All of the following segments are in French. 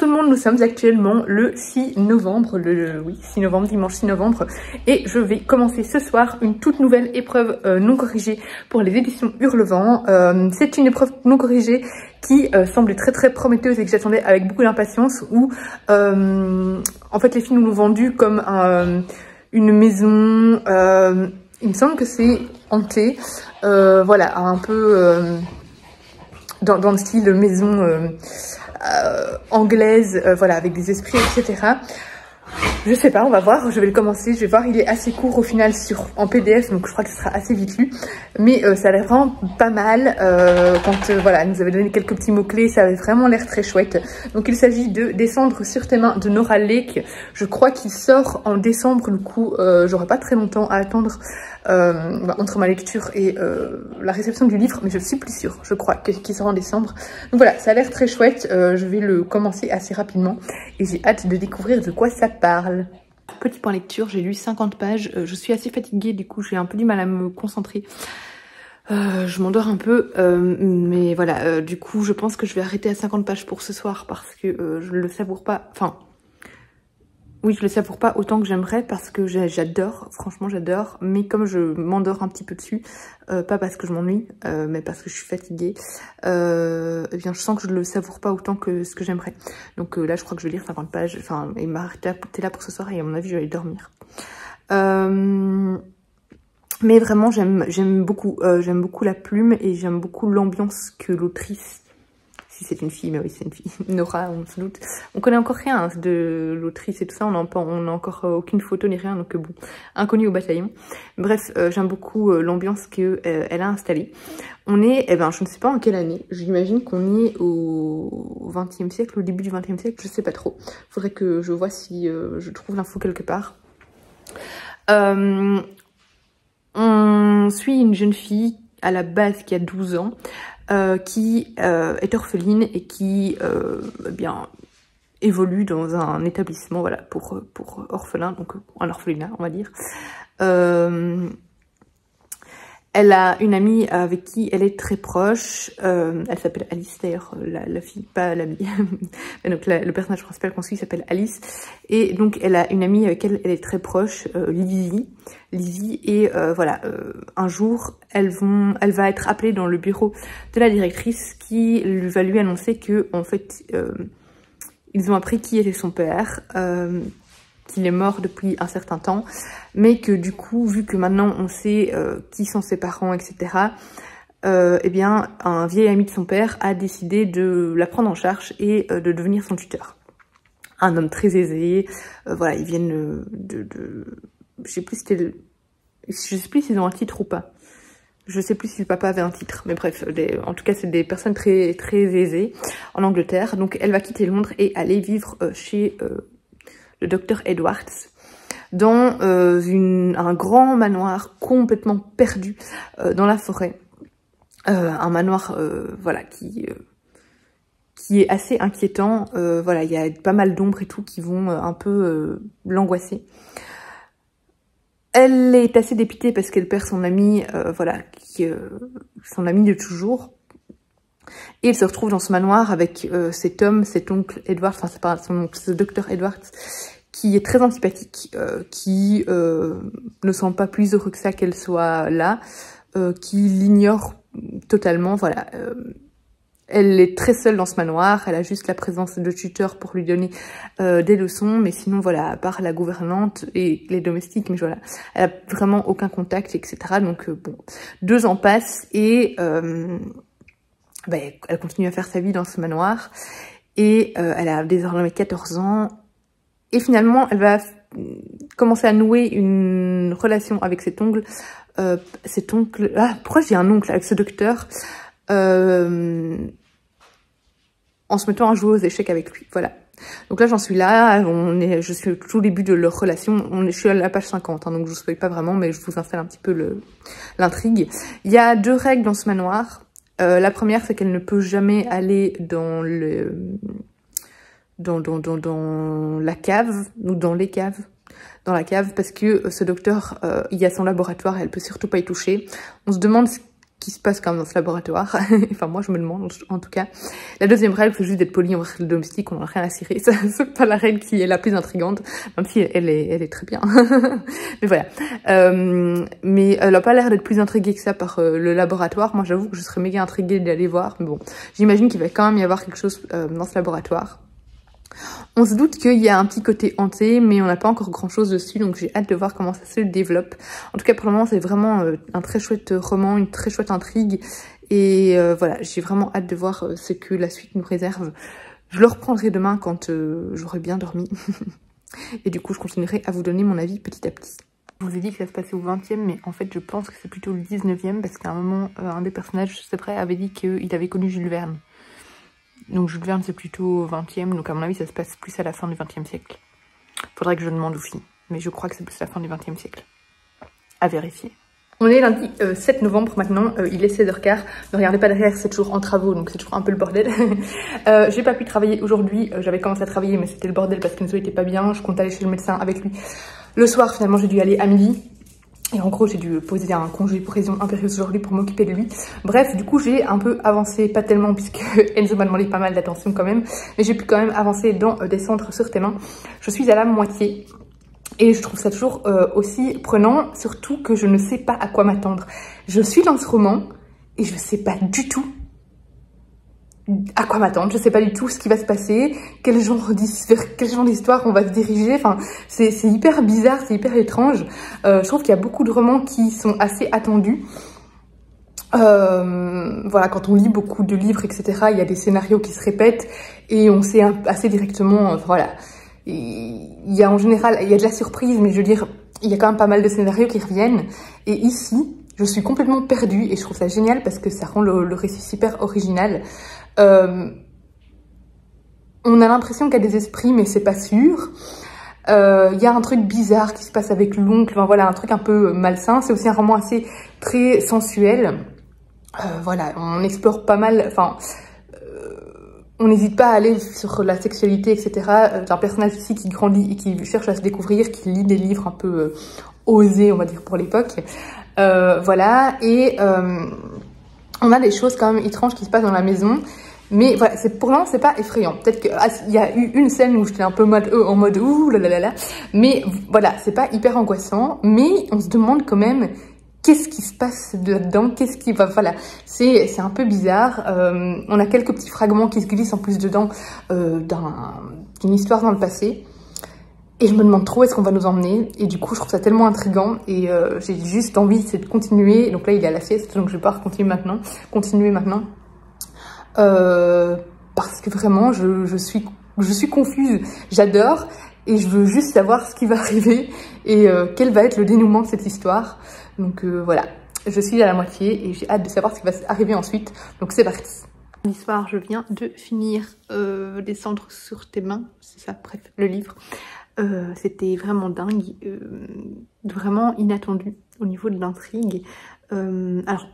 tout le monde, nous sommes actuellement le 6 novembre, oui, 6 novembre, dimanche 6 novembre, et je vais commencer ce soir une toute nouvelle épreuve non corrigée pour les éditions Hurlevent. C'est une épreuve non corrigée qui semble très prometteuse et que j'attendais avec beaucoup d'impatience, où en fait les filles nous l'ont vendu comme une maison, il me semble que c'est hanté, voilà, un peu dans le style maison anglaise, voilà, avec des esprits, etc. Je sais pas, on va voir, je vais le commencer, je vais voir, il est assez court au final en PDF, donc je crois que ce sera assez vite lu, mais ça a l'air vraiment pas mal, voilà, elle nous avait donné quelques petits mots-clés, ça avait vraiment l'air très chouette. Donc il s'agit de Descendre sur tes mains de Nora Lake, je crois qu'il sort en décembre, du coup j'aurai pas très longtemps à attendre entre ma lecture et la réception du livre, mais je suis plus sûre, je crois qu'il sort en décembre. Donc voilà, ça a l'air très chouette, je vais le commencer assez rapidement, et j'ai hâte de découvrir de quoi ça parle. Petit point lecture, j'ai lu 50 pages, je suis assez fatiguée, du coup j'ai un peu du mal à me concentrer. Je m'endors un peu, mais voilà, du coup je pense que je vais arrêter à 50 pages pour ce soir parce que je le savoure pas, enfin... Oui, je le savoure pas autant que j'aimerais parce que j'adore, franchement j'adore, mais comme je m'endors un petit peu dessus, pas parce que je m'ennuie, mais parce que je suis fatiguée, eh bien je sens que je le savoure pas autant que ce que j'aimerais. Donc là je crois que je vais lire 50 pages, enfin, et m'arrêter là pour ce soir et à mon avis je vais aller dormir. Mais vraiment j'aime beaucoup la plume et j'aime beaucoup l'ambiance que l'autrice, si c'est une fille, mais oui c'est une fille, Nora, on se doute. On connaît encore rien de l'autrice et tout ça, on n'a encore aucune photo ni rien, donc bon, inconnue au bataillon. Bref, j'aime beaucoup l'ambiance qu'elle a installée. On est, je ne sais pas en quelle année, j'imagine qu'on est au XXe siècle, au début du XXe siècle, je sais pas trop. Faudrait que je vois si je trouve l'info quelque part. On suit une jeune fille à la base qui a 12 ans, qui est orpheline et qui évolue dans un établissement, voilà, pour orphelins, donc un orphelinat on va dire. Elle a une amie avec qui elle est très proche, elle s'appelle Alice d'ailleurs, la fille, pas l'amie, donc le personnage principal qu'on suit s'appelle Alice, et donc elle a une amie avec elle est très proche, Lizzie, et voilà, un jour elle va être appelée dans le bureau de la directrice qui va lui annoncer que en fait ils ont appris qui était son père, qu'il est mort depuis un certain temps, mais que du coup, vu que maintenant on sait qui sont ses parents, etc., eh bien, un vieil ami de son père a décidé de la prendre en charge et de devenir son tuteur. Un homme très aisé, voilà, ils viennent je sais plus s'ils ont un titre ou pas. Je sais plus si le papa avait un titre, mais bref, en tout cas c'est des personnes très aisées en Angleterre. Donc elle va quitter Londres et aller vivre chez le docteur Edwards, dans un grand manoir complètement perdu dans la forêt. Un manoir voilà, qui est assez inquiétant. Voilà, il y a pas mal d'ombres et tout qui vont un peu l'angoisser. Elle est assez dépitée parce qu'elle perd son ami, voilà, son ami de toujours. Et elle se retrouve dans ce manoir avec cet oncle Edward, enfin c'est pas son oncle, c'est le docteur Edwards, qui est très antipathique, qui ne sent pas plus heureux que ça qu'elle soit là, qui l'ignore totalement, voilà. Elle est très seule dans ce manoir, elle a juste la présence de tuteurs pour lui donner des leçons, mais sinon voilà, à part la gouvernante et les domestiques, mais voilà, elle a vraiment aucun contact, etc. Donc bon, 2 ans passent et elle continue à faire sa vie dans ce manoir, et elle a désormais 14 ans, et finalement elle va commencer à nouer une relation avec cet oncle, pourquoi j'ai un oncle avec ce docteur, en se mettant à jouer aux échecs avec lui, voilà. Donc là j'en suis là, je suis au tout début de leur relation, je suis à la page 50, hein, donc je vous spoil pas vraiment, mais je vous installe un petit peu l'intrigue. Il y a 2 règles dans ce manoir. La première, c'est qu'elle ne peut jamais aller dans la cave, ou dans les caves, dans la cave, parce que ce docteur, il y a son laboratoire et elle peut surtout pas y toucher. On se demande qui se passe quand même dans ce laboratoire. Enfin, moi, je me demande, en tout cas. La deuxième règle, c'est juste d'être poli envers le domestique, on n'a rien à cirer. C'est pas la règle qui est la plus intrigante, même si elle est très bien. Mais voilà. Mais elle a pas l'air d'être plus intriguée que ça par le laboratoire. Moi, j'avoue que je serais méga intriguée d'aller voir. Mais bon, j'imagine qu'il va quand même y avoir quelque chose dans ce laboratoire. On se doute qu'il y a un petit côté hanté, mais on n'a pas encore grand chose dessus, donc j'ai hâte de voir comment ça se développe. En tout cas, pour le moment, c'est vraiment un très chouette roman, une très chouette intrigue. Et voilà, j'ai vraiment hâte de voir ce que la suite nous réserve. Je le reprendrai demain quand j'aurai bien dormi. Et du coup, je continuerai à vous donner mon avis petit à petit. Je vous ai dit que ça se passait au 20e, mais en fait, je pense que c'est plutôt le 19e, parce qu'à un moment, un des personnages, c'est vrai, avait dit qu'il avait connu Jules Verne. Donc Jules Verne c'est plutôt au 20e, donc à mon avis ça se passe plus à la fin du 20e siècle. Faudrait que je demande aux filles, mais je crois que c'est plus à la fin du 20e siècle. À vérifier. On est lundi 7 novembre maintenant, il est 16h15. Ne regardez pas derrière, c'est toujours en travaux, donc c'est toujours un peu le bordel. J'ai pas pu travailler aujourd'hui, j'avais commencé à travailler mais c'était le bordel parce qu'Enzo était pas bien, je comptais aller chez le médecin avec lui. Le soir finalement j'ai dû aller à midi. Et en gros, j'ai dû poser un congé pour raison impérieuse aujourd'hui pour m'occuper de lui. Bref, du coup, j'ai un peu avancé, pas tellement, puisque Enzo m'a demandé pas mal d'attention quand même. Mais j'ai pu quand même avancer dans Descendre sur tes mains. Je suis à la moitié. Et je trouve ça toujours aussi prenant, surtout que je ne sais pas à quoi m'attendre. Je suis dans ce roman et je ne sais pas du tout à quoi m'attendre, je sais pas du tout ce qui va se passer, quel genre d'histoire on va se diriger, enfin c'est hyper bizarre, c'est hyper étrange. Je trouve qu'il y a beaucoup de romans qui sont assez attendus. Voilà, quand on lit beaucoup de livres, etc., il y a des scénarios qui se répètent et on sait assez directement, voilà. Il y a en général, il y a de la surprise, mais je veux dire, il y a quand même pas mal de scénarios qui reviennent. Et ici, je suis complètement perdue et je trouve ça génial parce que ça rend le récit super original. On a l'impression qu'il y a des esprits, mais c'est pas sûr. Il y a un truc bizarre qui se passe avec l'oncle, enfin, voilà, un truc un peu malsain. C'est aussi un roman assez très sensuel. Voilà, on explore pas mal, enfin, on n'hésite pas à aller sur la sexualité, etc. D'un personnage ici qui grandit et qui cherche à se découvrir, qui lit des livres un peu osés, on va dire, pour l'époque. Voilà, et on a des choses quand même étranges qui se passent dans la maison. Mais voilà, pour l'instant, c'est pas effrayant. Peut-être qu'il y a eu une scène où j'étais un peu en mode ouh là là là là. Mais voilà, c'est pas hyper angoissant. Mais on se demande quand même qu'est-ce qui se passe là-dedans, qu'est-ce qui va... Voilà, c'est un peu bizarre. On a quelques petits fragments qui se glissent en plus dedans d'une histoire dans le passé. Et je me demande trop où est-ce qu'on va nous emmener. Et du coup, je trouve ça tellement intriguant. Et j'ai juste envie de continuer. Donc là, il est à la sieste, donc je vais pas continuer maintenant. Parce que vraiment, je suis confuse. J'adore. Et je veux juste savoir ce qui va arriver. Et quel va être le dénouement de cette histoire. Donc voilà, je suis à la moitié. Et j'ai hâte de savoir ce qui va arriver ensuite. Donc c'est parti. L'histoire, je viens de finir Descendre sur tes mains. C'est ça, bref, le livre. C'était vraiment dingue, vraiment inattendu au niveau de l'intrigue. Alors,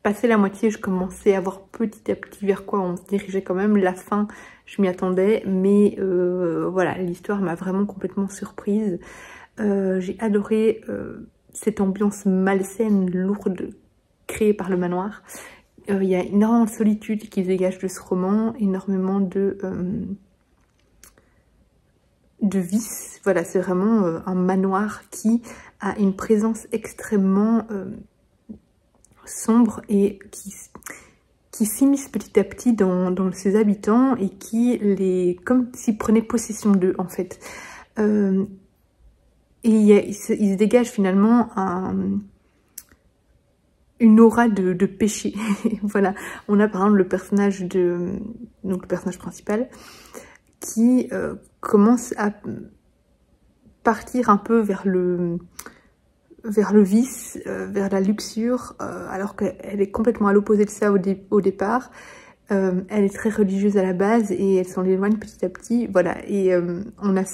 passé la moitié, je commençais à voir petit à petit vers quoi on se dirigeait quand même. La fin, je m'y attendais, mais voilà, l'histoire m'a vraiment complètement surprise. J'ai adoré cette ambiance malsaine, lourde, créée par le manoir. Il y a énormément de solitude qui se dégage de ce roman, énormément de vice. Voilà, c'est vraiment un manoir qui a une présence extrêmement sombre et qui s'immisce petit à petit dans ses habitants et qui comme s'il prenait possession d'eux en fait. Et il se dégage finalement une aura de péché. Voilà, on a par exemple le personnage donc le personnage principal qui commence à partir un peu vers le vice, vers la luxure, alors qu'elle est complètement à l'opposé de ça au départ. Elle est très religieuse à la base et elle s'en éloigne petit à petit. Voilà, et on a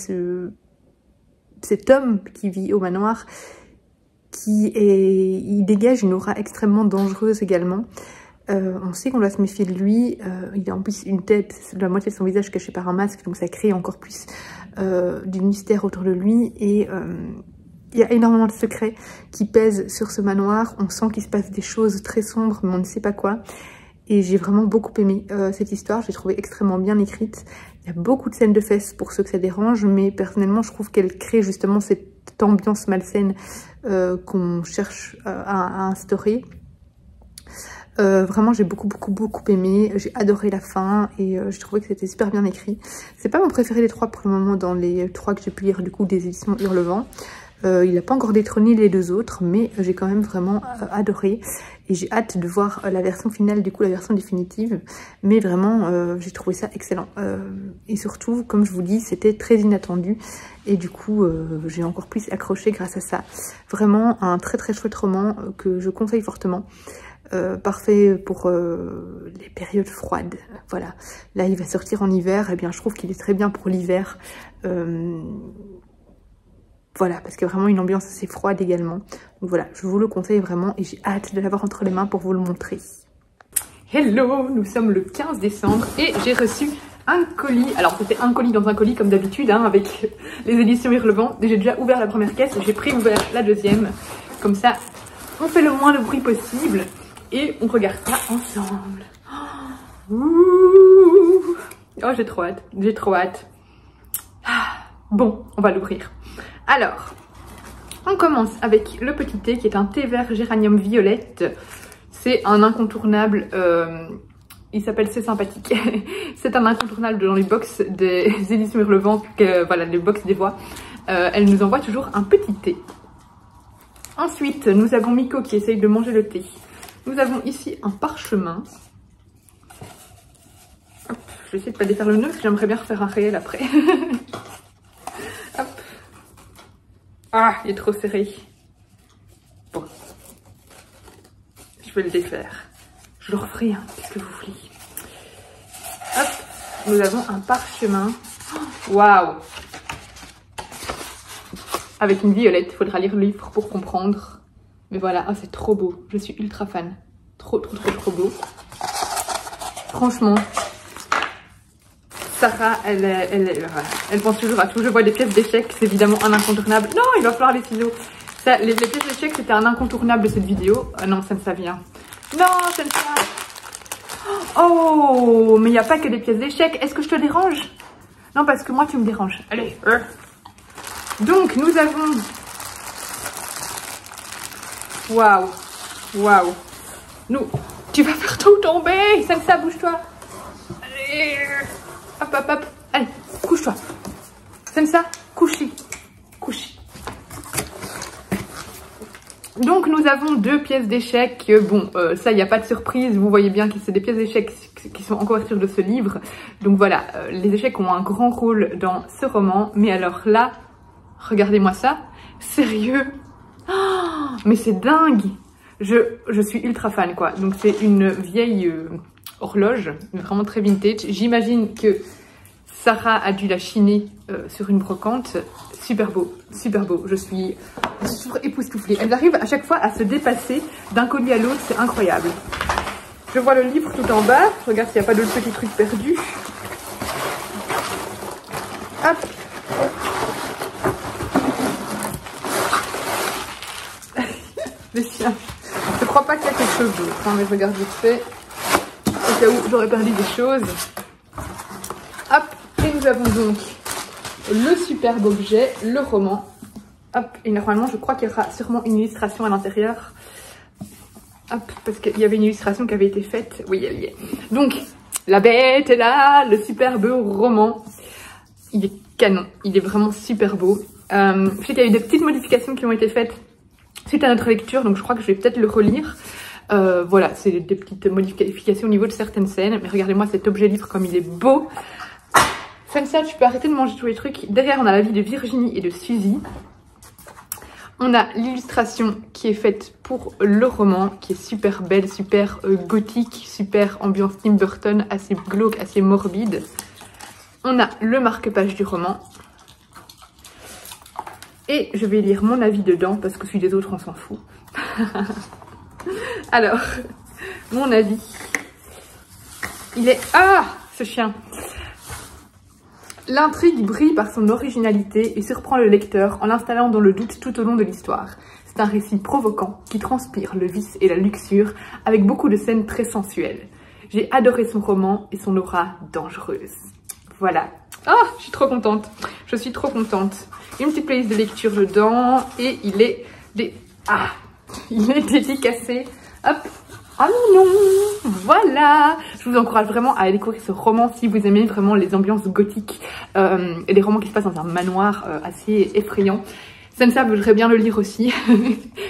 cet homme qui vit au manoir il dégage une aura extrêmement dangereuse également. On sait qu'on doit se méfier de lui, il a en plus une tête, la moitié de son visage caché par un masque, donc ça crée encore plus du mystère autour de lui. Et il y a énormément de secrets qui pèsent sur ce manoir. On sent qu'il se passe des choses très sombres, mais on ne sait pas quoi. Et j'ai vraiment beaucoup aimé cette histoire. J'ai trouvé extrêmement bien écrite. Il y a beaucoup de scènes de fesses pour ceux que ça dérange, mais personnellement, je trouve qu'elle crée justement cette ambiance malsaine qu'on cherche à instaurer. Vraiment, j'ai beaucoup aimé. J'ai adoré la fin et j'ai trouvé que c'était super bien écrit. C'est pas mon préféré des 3 pour le moment dans les 3 que j'ai pu lire du coup des éditions Hurlevent. Il n'a pas encore détrôné les 2 autres, mais j'ai quand même vraiment adoré. Et j'ai hâte de voir la version finale, du coup la version définitive. Mais vraiment, j'ai trouvé ça excellent. Et surtout, comme je vous dis, c'était très inattendu. Et du coup, j'ai encore plus accroché grâce à ça. Vraiment un très chouette roman que je conseille fortement. Parfait pour les périodes froides. Voilà. Là, il va sortir en hiver. Et bien, je trouve qu'il est très bien pour l'hiver. Voilà, parce qu'il y a vraiment une ambiance assez froide également. Donc voilà, je vous le conseille vraiment et j'ai hâte de l'avoir entre les mains pour vous le montrer. Hello, nous sommes le 15 décembre et j'ai reçu un colis. Alors c'était un colis dans un colis comme d'habitude, hein, avec les éditions Hurlevent. J'ai déjà ouvert la première caisse, j'ai préouvert la deuxième. Comme ça, on fait le moins de bruit possible et on regarde ça ensemble. Ouh. Oh, j'ai trop hâte, j'ai trop hâte. Bon, on va l'ouvrir. Alors, on commence avec le petit thé qui est un thé vert géranium violette. C'est un incontournable, il s'appelle C'est sympathique. C'est un incontournable dans les box des éditions Hurlevent, voilà, les box des voix. Elle nous envoie toujours un petit thé. Ensuite, nous avons Miko qui essaye de manger le thé. Nous avons ici un parchemin. Hop, je vais essayer de ne pas défaire le nœud parce que j'aimerais bien refaire un réel après. Hop. Ah, il est trop serré. Bon. Je vais le défaire. Je le referai, hein, qu'est-ce que vous voulez. Hop, nous avons un parchemin. Waouh. Avec une violette, il faudra lire le livre pour comprendre. Mais voilà, oh, c'est trop beau. Je suis ultra fan. Trop beau. Franchement, Sarah, elle pense toujours à tout. Je vois des pièces d'échecs, c'est évidemment un incontournable. Non, il va falloir les ciseaux. Ça, les pièces d'échecs, c'était un incontournable de cette vidéo. Non, ça ne ça vient. Non, ça ne ça. Oh, mais il n'y a pas que des pièces d'échecs. Est-ce que je te dérange? Non, parce que moi, tu me déranges. Allez. Donc, nous avons... Waouh. Waouh. Nous, tu vas faire tout tomber. Ça ne ça, bouge-toi. Allez. Hop, hop, hop. Allez, couche-toi. C'est ça? Couche-y. Couche. Donc, nous avons 2 pièces d'échecs. Bon, ça, il n'y a pas de surprise. Vous voyez bien que c'est des pièces d'échecs qui sont en couverture de ce livre. Donc, voilà, les échecs ont un grand rôle dans ce roman. Mais alors là, regardez-moi ça. Sérieux? Oh, mais c'est dingue. Je suis ultra fan, quoi. Donc, c'est une vieille... horloge, vraiment très vintage. J'imagine que Sarah a dû la chiner sur une brocante. Super beau, super beau. Je suis toujours époustouflée. Elles arrivent à chaque fois à se dépasser d'un colis à l'autre, c'est incroyable. Je vois le livre tout en bas. Je regarde s'il n'y a pas d'autres petits trucs perdus. Hop. Les chiens. Je crois pas qu'il y a quelque chose d'autre, hein, mais je regarde vite fait. Au cas où j'aurais perdu des choses. Hop, et nous avons donc le superbe objet, le roman. Hop, et normalement je crois qu'il y aura sûrement une illustration à l'intérieur. Hop, parce qu'il y avait une illustration qui avait été faite. Oui, elle y est. Donc, la bête est là, le superbe roman. Il est canon, il est vraiment super beau. Je sais qu'il y a eu des petites modifications qui ont été faites suite à notre lecture, donc je crois que je vais peut-être le relire. Voilà, c'est des petites modifications au niveau de certaines scènes. Mais regardez-moi cet objet livre comme il est beau. Comme ça, tu peux arrêter de manger tous les trucs. Derrière, on a la vie de Virginie et de Suzy. On a l'illustration qui est faite pour le roman, qui est super belle, super gothique, super ambiance Tim Burton, assez glauque, assez morbide. On a le marque-page du roman. Et je vais lire mon avis dedans, parce que celui des autres, on s'en fout. Alors, mon avis, il est... Ah, ce chien. L'intrigue brille par son originalité et surprend le lecteur en l'installant dans le doute tout au long de l'histoire. C'est un récit provoquant qui transpire le vice et la luxure avec beaucoup de scènes très sensuelles. J'ai adoré son roman et son aura dangereuse. Voilà. Oh, je suis trop contente. Je suis trop contente. Une petite playlist de lecture dedans et il est dédicacé. Hop. Ah non, voilà. Je vous encourage vraiment à aller découvrir ce roman si vous aimez vraiment les ambiances gothiques et les romans qui se passent dans un manoir assez effrayant. Sensa voudrait bien le lire aussi.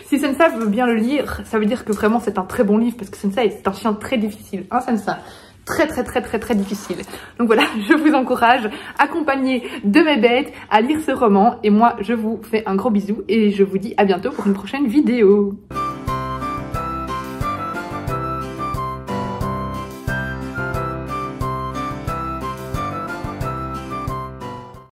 Si Sensa veut bien le lire, ça veut dire que vraiment c'est un très bon livre parce que Sensa est un chien très difficile. Hein, Sensa? Très difficile. Donc voilà, je vous encourage, accompagné de mes bêtes, à lire ce roman. Et moi, je vous fais un gros bisou et je vous dis à bientôt pour une prochaine vidéo.